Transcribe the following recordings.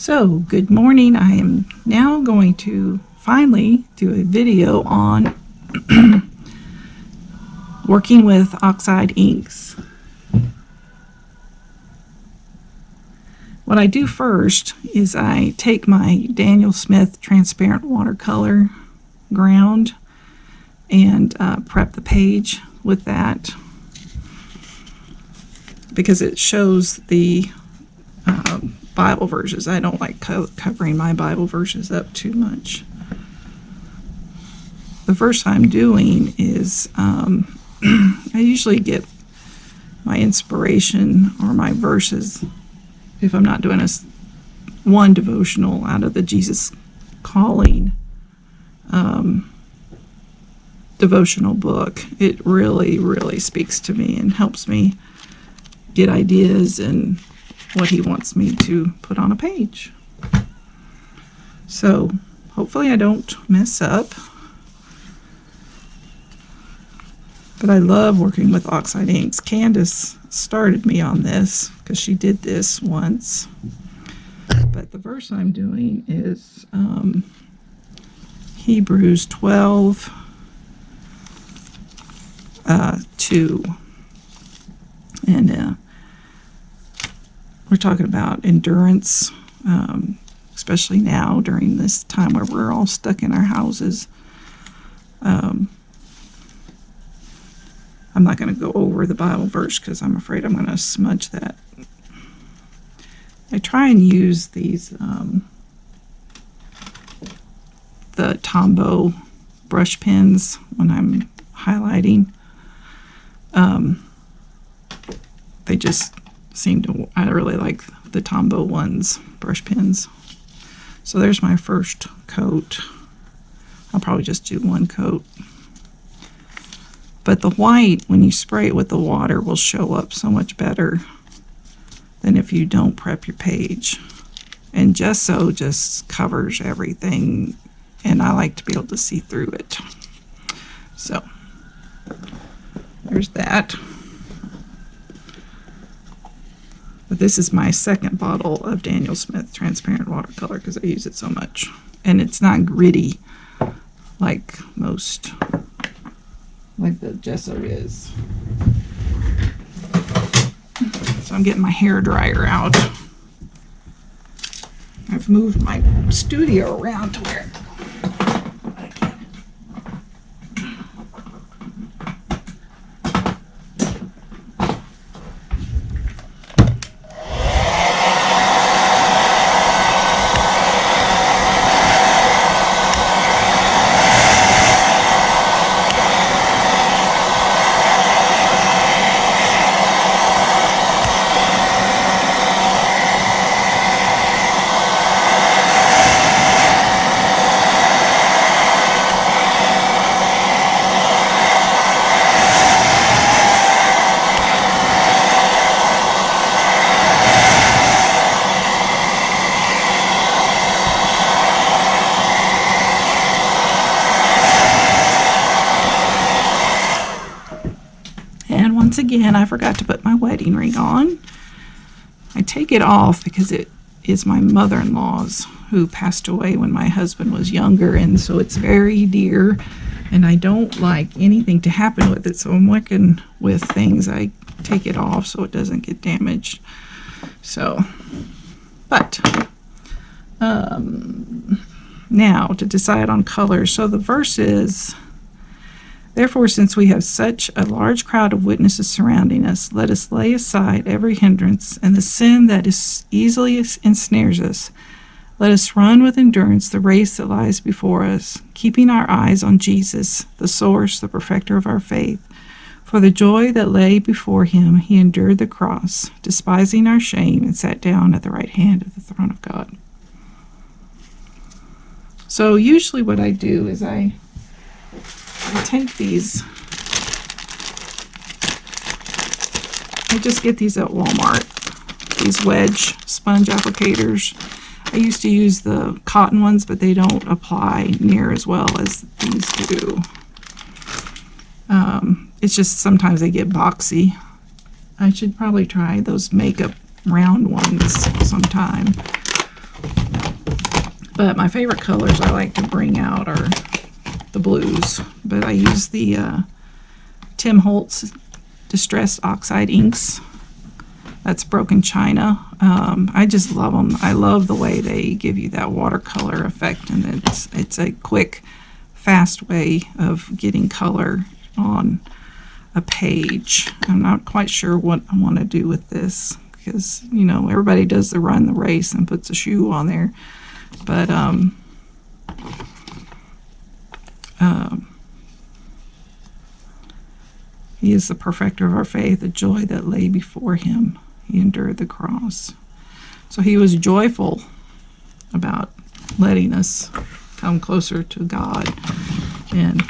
So, good morning. I am now going to finally do a video on working with Oxide inks. What I do first is I take my Daniel Smith transparent watercolor ground and prep the page with that because it shows the Bible verses. I don't like covering my Bible verses up too much. The first I'm doing is I usually get my inspiration or my verses if I'm not doing one devotional out of the Jesus Calling devotional book. It really speaks to me and helps me get ideas and what he wants me to put on a page. So hopefully I don't mess up. But I love working with Oxide inks. Candace started me on this because she did this once. But the verse I'm doing is Hebrews 12, 2. And we're talking about endurance, especially now during this time where we're all stuck in our houses. I'm not going to go over the Bible verse because I'm afraid I'm going to smudge that. I try and use these, the Tombow brush pens when I'm highlighting. They just seem to, I really like the Tombow ones, brush pens. So there's my first coat. I'll probably just do one coat. But the white, when you spray it with the water, will show up so much better than if you don't prep your page. And gesso just covers everything, and I like to be able to see through it. So there's that. But this is my second bottle of Daniel Smith transparent watercolor because I use it so much. And it's not gritty like most, like the gesso is. So I'm getting my hair dryer out. I've moved my studio around to where once again, I forgot to put my wedding ring on. I take it off because it is my mother-in-law's who passed away when my husband was younger, and so it's very dear, and I don't like anything to happen with it, so I'm working with things. I take it off so it doesn't get damaged. So, but now to decide on colors. So the verse is, therefore, since we have such a large crowd of witnesses surrounding us, let us lay aside every hindrance and the sin that easily ensnares us. Let us run with endurance the race that lies before us, keeping our eyes on Jesus, the source, the perfecter of our faith. For the joy that lay before him, he endured the cross, despising our shame, and sat down at the right hand of the throne of God. So usually what I do is I take these, I just get these at Walmart, these wedge sponge applicators. I used to use the cotton ones, but they don't apply near as well as these do. It's just sometimes they get boxy. I should probably try those makeup round ones sometime. But my favorite colors I like to bring out are the blues. But I use the Tim Holtz Distressed Oxide Inks. That's broken china. I just love them. I love the way they give you that watercolor effect, and it's a quick, fast way of getting color on a page. I'm not quite sure what I want to do with this because, you know, everybody does the run the race and puts a shoe on there. But he is the perfecter of our faith, the joy that lay before him. He endured the cross. So he was joyful about letting us come closer to God and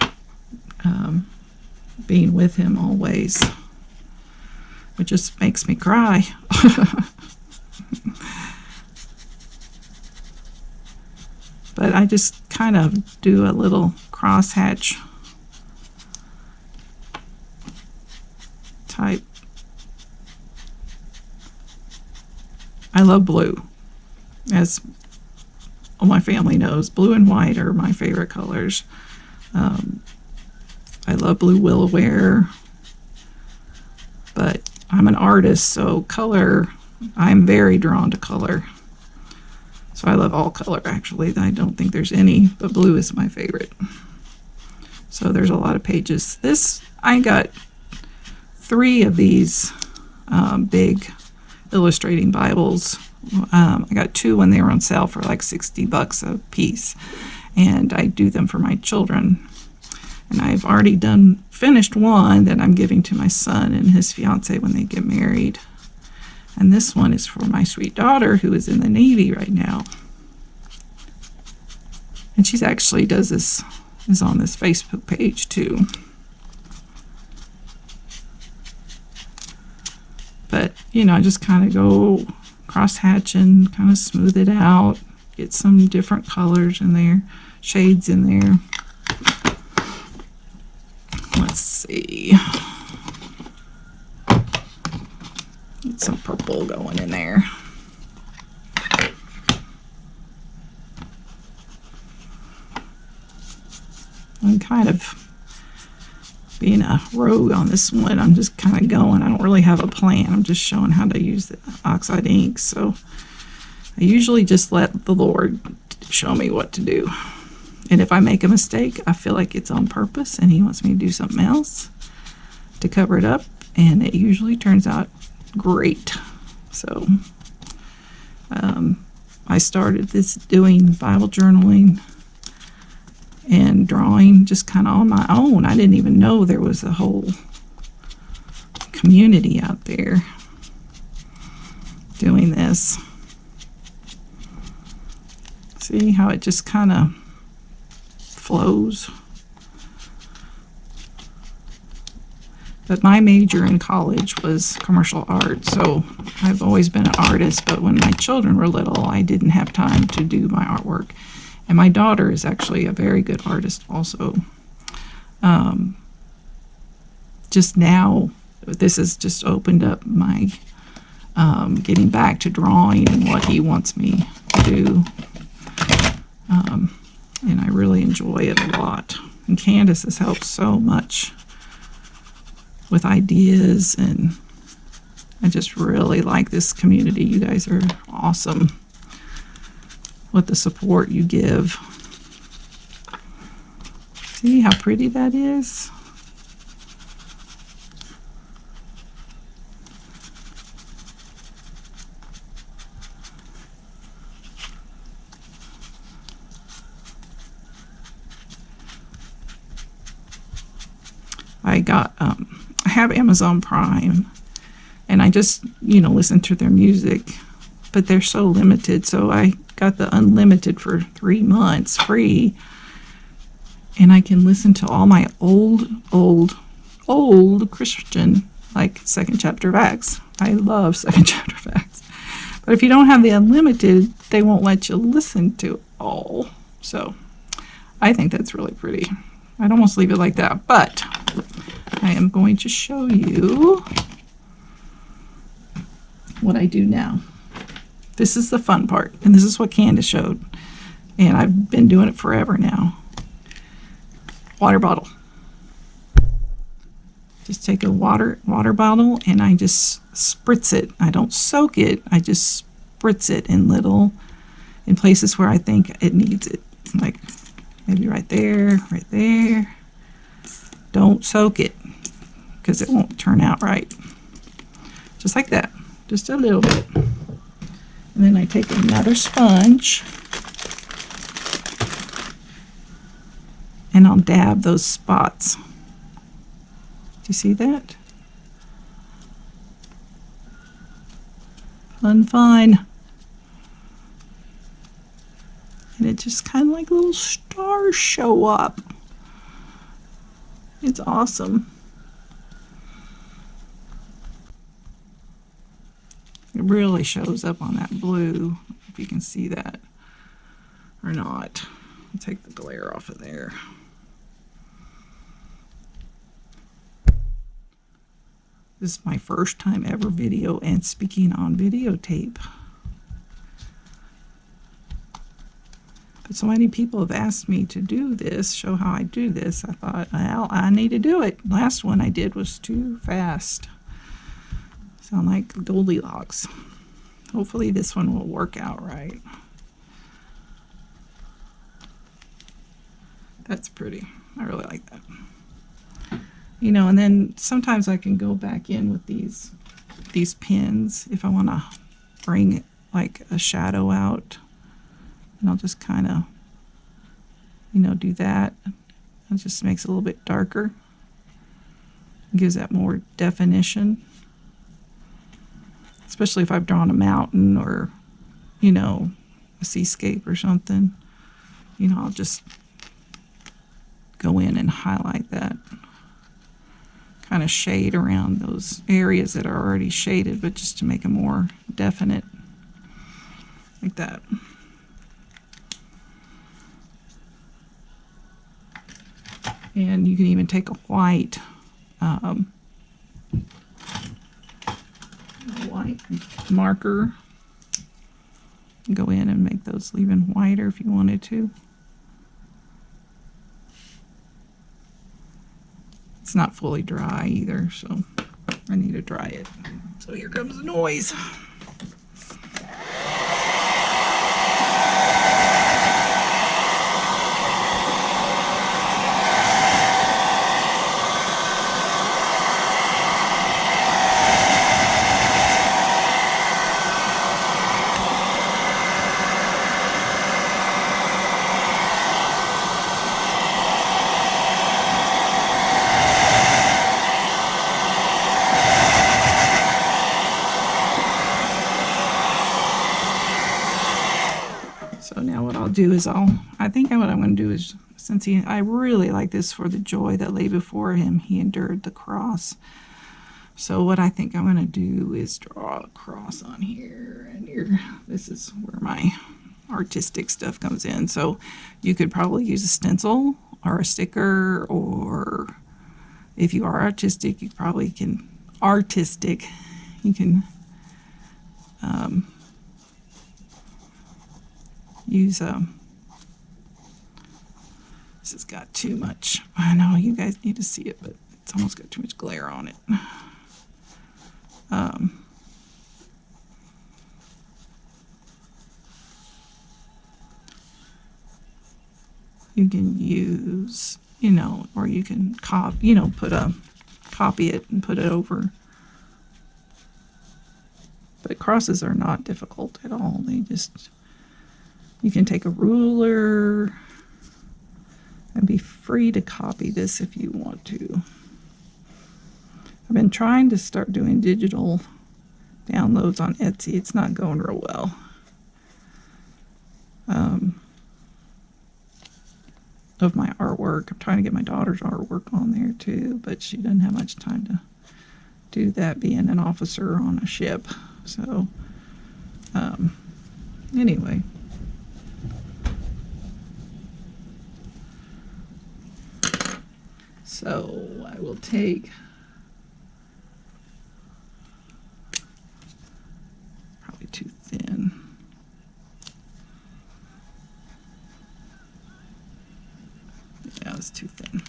being with him always. It just makes me cry. But I just kind of do a little crosshatch type. I love blue, as all my family knows. Blue and white are my favorite colors. I love blue willow ware, but I'm an artist, so color, I'm very drawn to color. So I love all color, actually. I don't think there's any, but blue is my favorite. So there's a lot of pages. This, I got 3 of these big illustrating Bibles. I got 2 when they were on sale for like $60 a piece, and I do them for my children. And I've already finished one that I'm giving to my son and his fiance when they get married. And this one is for my sweet daughter who is in the Navy right now. And she's actually is on this Facebook page too. But, you know, I just kind of go cross-hatching, kind of smooth it out, get some different colors in there, shades in there. Let's see. Get some purple going in there. I'm kind of being a rogue on this one. I'm just kind of going. I don't really have a plan. I'm just showing how to use the Oxide ink. So I usually just let the Lord show me what to do. And if I make a mistake, I feel like it's on purpose and he wants me to do something else to cover it up. And it usually turns out great. So I started doing Bible journaling and drawing just kind of on my own. I didn't even know there was a whole community out there doing this. See how it just kind of flows? But my major in college was commercial art, so I've always been an artist, but when my children were little, I didn't have time to do my artwork. And my daughter is actually a very good artist also. Just now, this has just opened up my getting back to drawing and what he wants me to do. And I really enjoy it a lot. And Candace has helped so much with ideas, and I just really like this community. You guys are awesome with the support you give. See how pretty that is? I have Amazon Prime, and I just, listen to their music, but they're so limited. So I got the unlimited for 3 months free, and I can listen to all my old Christian, like Second Chapter of Acts. I love Second Chapter of Acts. But if you don't have the unlimited, they won't let you listen to all. So I think that's really pretty. I'd almost leave it like that, but I am going to show you what I do now. This is the fun part, and this is what Candace showed. And I've been doing it forever now. Water bottle. Just take a water bottle and I just spritz it. I don't soak it. I just spritz it in places where I think it needs it. Like maybe right there, right there. Don't soak it because it won't turn out right. Just like that. Just a little bit. And then I take another sponge and I'll dab those spots. Do you see that? Fun. And it just kind of like little stars show up. It's awesome. It really shows up on that blue, if you can see that or not. I'll take the glare off of there. This is my first time ever video and speaking on videotape. But so many people have asked me to do this, show how I do this. I thought, well, I need to do it. Last one I did was too fast. Sound like Goldilocks. Hopefully this one will work out right. That's pretty. I really like that. You know, and then sometimes I can go back in with these pins if I want to bring like a shadow out. And I'll just kind of, you know, do that. It just makes it a little bit darker. It gives that more definition. Especially if I've drawn a mountain or, you know, a seascape or something. You know, I'll just go in and highlight that. Kind of shade around those areas that are already shaded, but just to make it more definite. Like that. And you can even take a white marker and go in and make those even whiter if you wanted to. It's not fully dry either, so I need to dry it. So here comes the noise. So now what I'll do is I think what I'm going to do is, since I really like this, for the joy that lay before him, he endured the cross. So what I think I'm going to do is draw a cross on here and here. This is where my artistic stuff comes in. So you could probably use a stencil or a sticker, or if you are artistic, you probably can, you can use this has got too much. I know you guys need to see it, but it's almost got too much glare on it. You can use, you know, or you can copy it and put it over. But crosses are not difficult at all. You can take a ruler and be free to copy this if you want to. I've been trying to start doing digital downloads on Etsy. It's not going real well. Of my artwork. I'm trying to get my daughter's artwork on there too, but she doesn't have much time to do that, being an officer on a ship. So anyway. So I will take probably too thin. too thin.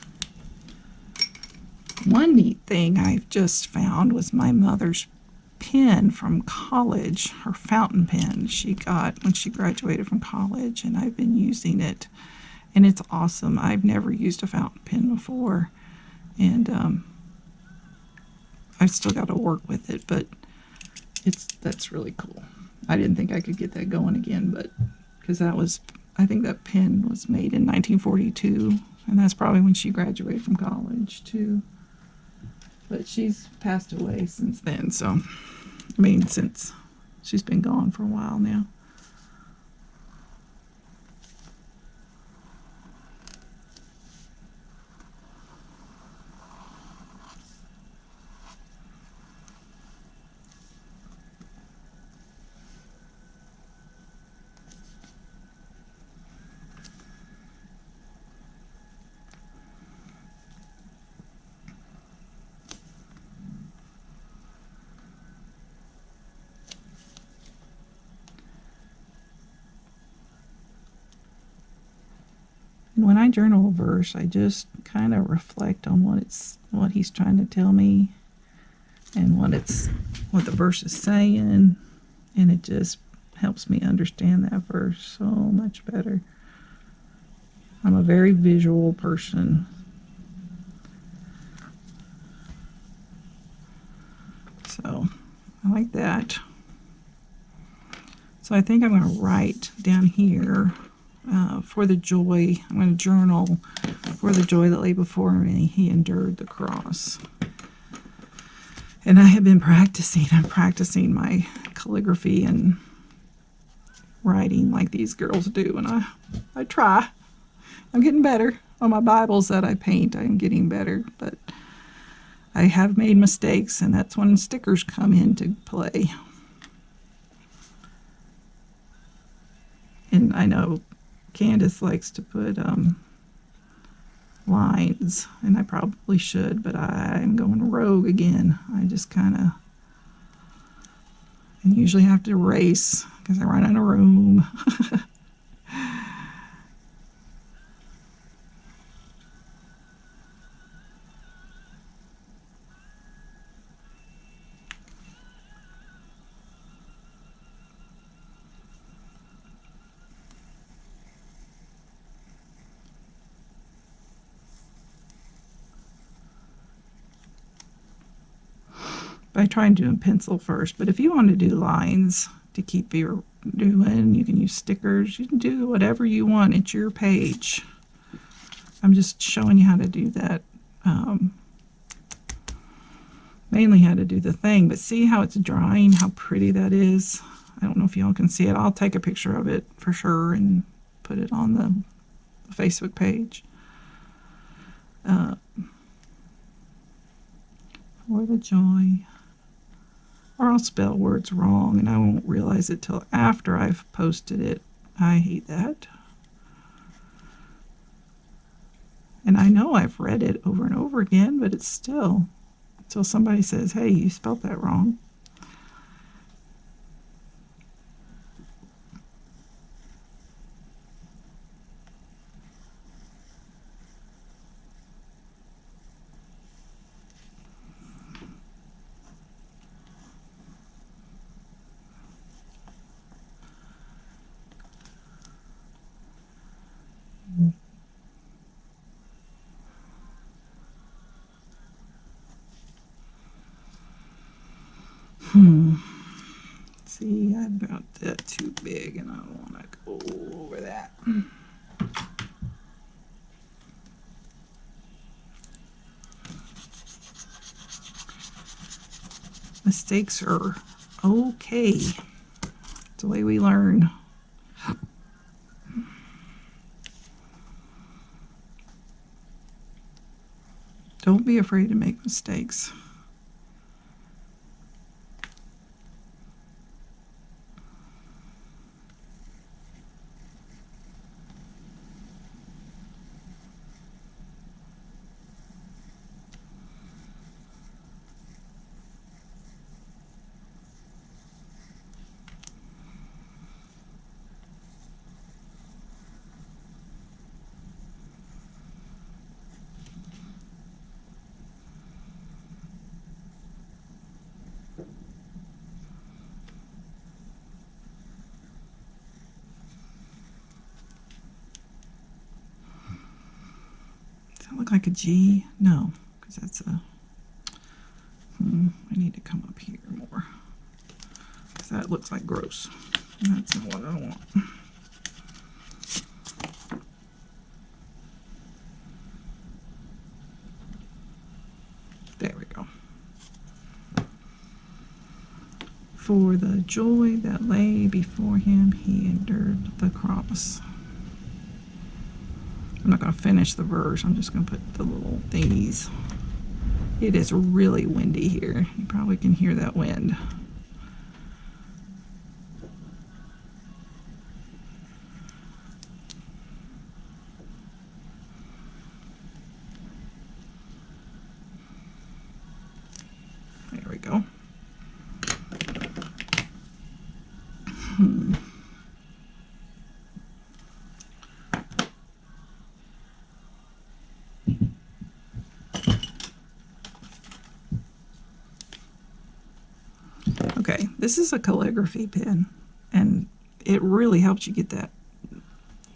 One neat thing I've just found was my mother's pen from college, her fountain pen she got when she graduated from college, and I've been using it, and it's awesome. I've never used a fountain pen before, and I've still got to work with it, but that's really cool. I didn't think I could get that going again, but because I think that pen was made in 1942, and that's probably when she graduated from college too. But she's passed away since then, so since she's been gone for a while now. And when I journal a verse, I just kind of reflect on what he's trying to tell me, and what the verse is saying, and it just helps me understand that verse so much better. I'm a very visual person. So I like that. So I think I'm going to write down here, for the joy, I'm going to journal, for the joy that lay before me, he endured the cross. And I have been practicing. I'm practicing my calligraphy and writing like these girls do, and I try. I'm getting better. On my Bibles that I paint, I'm getting better, but I have made mistakes, and that's when stickers come into play. And I know Candace likes to put lines, and I probably should, but I'm going rogue again. I just kind of, and usually have to erase because I run out of room. I try and do a pencil first, but if you want to do lines to keep your doing, you can use stickers. You can do whatever you want. It's your page. I'm just showing you how to do that. Mainly how to do the thing, but see how it's drying, how pretty that is. I don't know if y'all can see it. I'll take a picture of it for sure and put it on the Facebook page. For the joy. Or I'll spell words wrong and I won't realize it till after I've posted it. I hate that. And I know I've read it over and over again, but it's still, until somebody says, hey, you spelled that wrong. See, I've got that too big and I don't want to go over that. Mistakes are okay. It's the way we learn. Don't be afraid to make mistakes. Does that look like a G? No, because that's a, I need to come up here more. Because that looks like gross. And that's not what I want. There we go. For the joy that lay before him, he endured the cross. I'm not going to finish the verse. I'm just going to put the little thingies. It is really windy here. You probably can hear that wind. There we go. Okay, this is a calligraphy pen, and it really helps you get that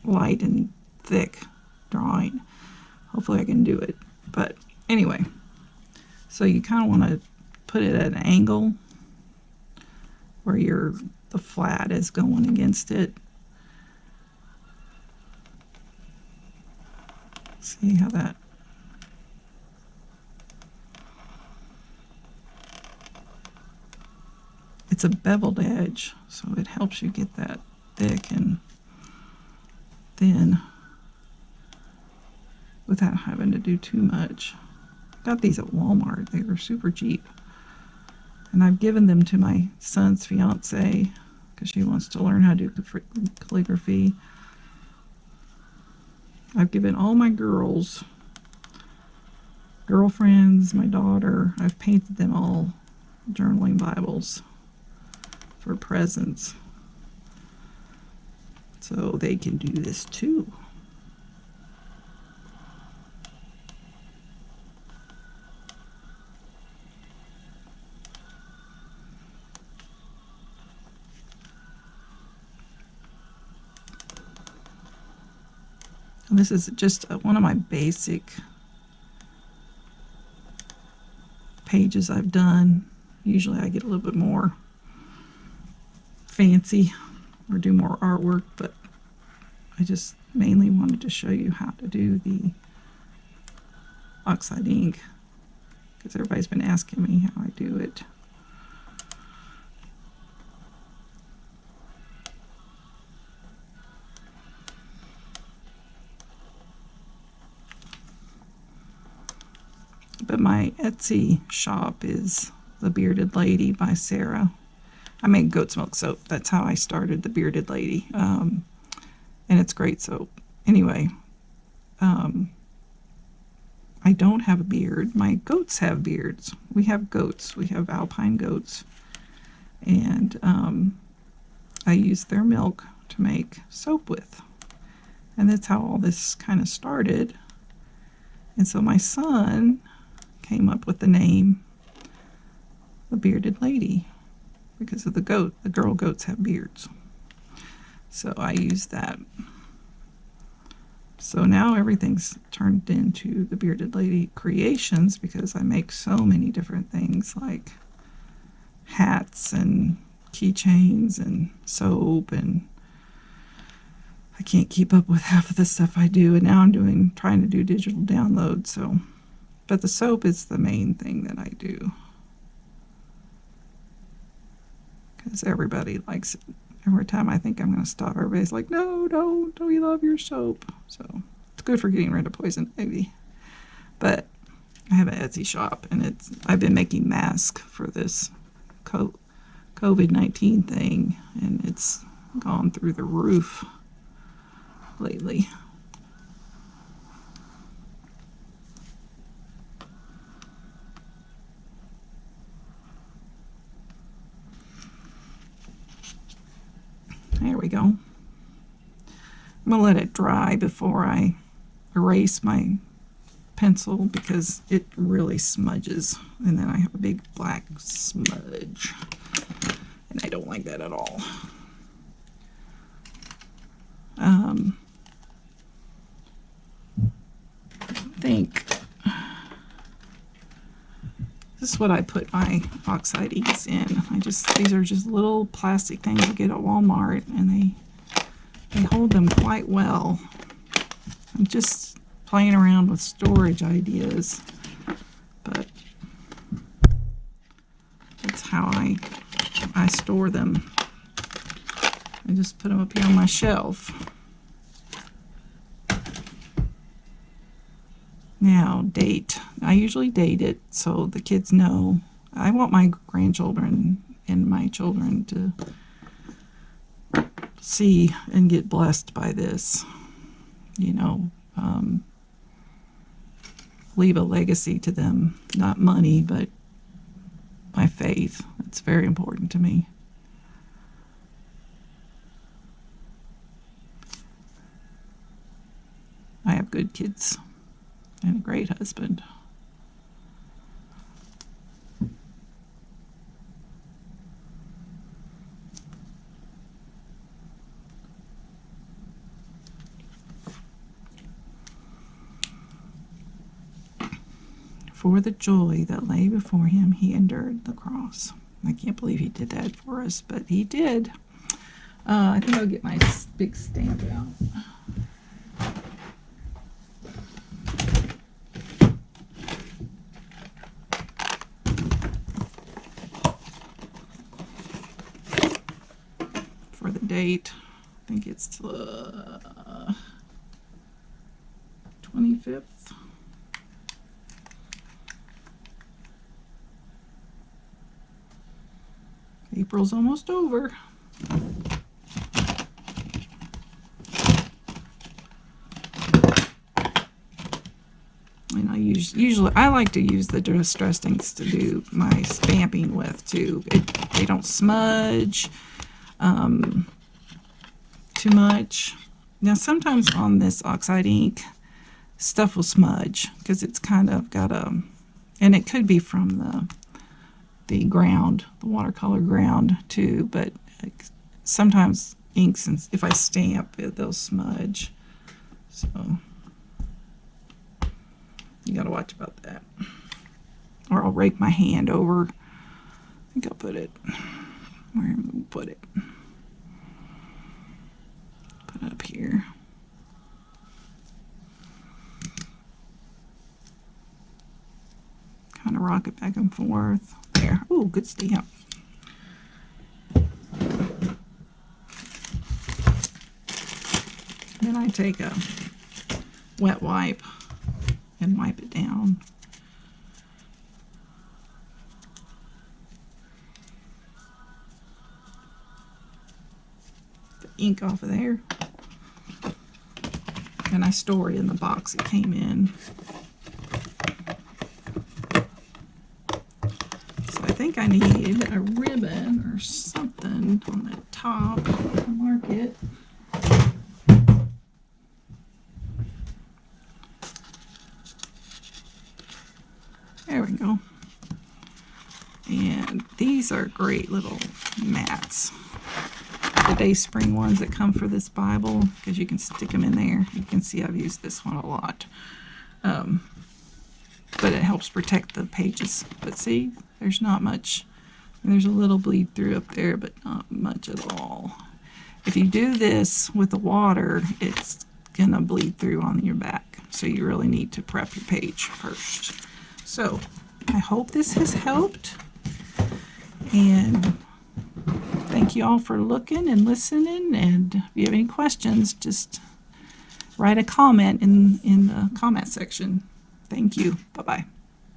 light and thick drawing. Hopefully I can do it. But anyway, so you kind of want to put it at an angle where the flat is going against it. See how that, it's a beveled edge, so it helps you get that thick and thin without having to do too much. Got these at Walmart. They were super cheap. And I've given them to my son's fiance because she wants to learn how to do calligraphy. I've given all my girlfriends, my daughter, I've painted them all journaling Bibles for presents. So they can do this too. And this is just one of my basic pages I've done. Usually I get a little bit more fancy or do more artwork, but I just mainly wanted to show you how to do the Oxide Ink because everybody's been asking me how I do it. But my Etsy shop is The Bearded Lady by Sara. I make goat's milk soap. That's how I started The Bearded Lady. And it's great soap. Anyway, I don't have a beard. My goats have beards. We have goats. We have alpine goats. And I use their milk to make soap with. And that's how all this kind of started. And so my son came up with the name The Bearded Lady because of the goat. The girl goats have beards. So I used that. So now everything's turned into The Bearded Lady Creations because I make so many different things like hats and keychains and soap, and I can't keep up with half of the stuff I do, and now I'm trying to do digital downloads. So but the soap is the main thing that I do because everybody likes it. Every time I think I'm going to stop, everybody's like, no, don't we love your soap? So it's good for getting rid of poison ivy. But I have an Etsy shop, and I've been making masks for this COVID-19 thing, and it's gone through the roof lately. There we go. I'm going to let it dry before I erase my pencil because it really smudges, and then I have a big black smudge, and I don't like that at all. think this is what I put my Oxide inks in. These are just little plastic things you get at Walmart, and they hold them quite well. I'm just playing around with storage ideas, but that's how I store them. I just put them up here on my shelf. Now, date. I usually date it so the kids know. I want my grandchildren and my children to see and get blessed by this. You know, leave a legacy to them. Not money, but my faith. It's very important to me. I have good kids and a great husband. For the joy that lay before him, he endured the cross. I can't believe he did that for us, but he did. I think I'll get my big stamp out. For the date, I think it's 25th. April's almost over. And usually I like to use the distress inks to do my stamping with too. They don't smudge too much. Now sometimes on this Oxide ink, stuff will smudge because it's kind of got and it could be from the ground, the watercolor ground too, but sometimes inks, and if I stamp it, they'll smudge. So you gotta watch about that. Or I'll rake my hand over. I think I'll put it where I'm gonna put it. Put it up here. Kind of rock it back and forth. There. Oh, good stamp. Then I take a wet wipe and wipe it down. The ink off of there. And I store it in the box it came in. I think I need a ribbon or something on the top to mark it. There we go. And these are great little mats. The Day Spring ones that come for this Bible, because you can stick them in there. You can see I've used this one a lot. But it helps protect the pages. But see, there's not much. There's a little bleed through up there, but not much at all. If you do this with the water, it's gonna bleed through on your back. So you really need to prep your page first. So I hope this has helped. And thank you all for looking and listening. And if you have any questions, just write a comment in the comment section. Thank you. Bye-bye.